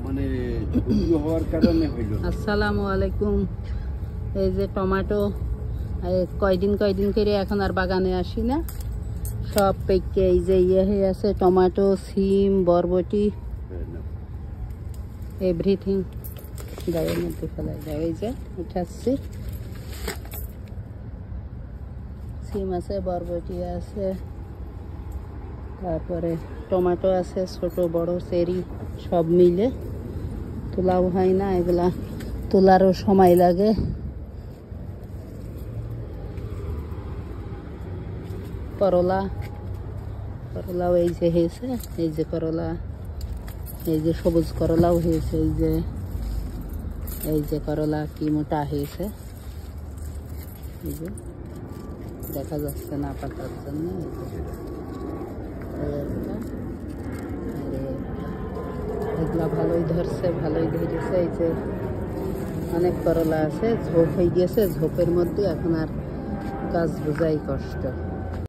মানে ঝুড়ি হওয়ার কারণে হইল। আসসালামু আলাইকুম। এই যে টমেটো কয়দিন করে এখন আর বাগানে আসি না, সব পেকে এই যে হয়ে আছে। টমেটো, সিম, বরবটি, এভরিথিং গায়ের মধ্যে ফেলাই যায়। এই যে উঠাচ্ছি, সিম আছে, বরবটি আছে, তারপরে টমেটো আছে, ছোট বড় চেরি সব মিলে। তোলাও হয় না, এগুলা তোলারও সময় লাগে। করলাও এই যে হয়েছে, এই যে করলা, এই যে সবুজ করলাও হয়েছে, এই যে করলা কি মোটা হয়েছে, এই যে দেখা যাচ্ছে না পাতার জন্য। এগুলা ভালোই ধরছে, ভালোই ধরেছে। এই যে অনেক করলা আছে, ঝোপ হয়ে গেছে, ঝোপের মধ্যে এখন আর গাছ বোঝাই কষ্ট।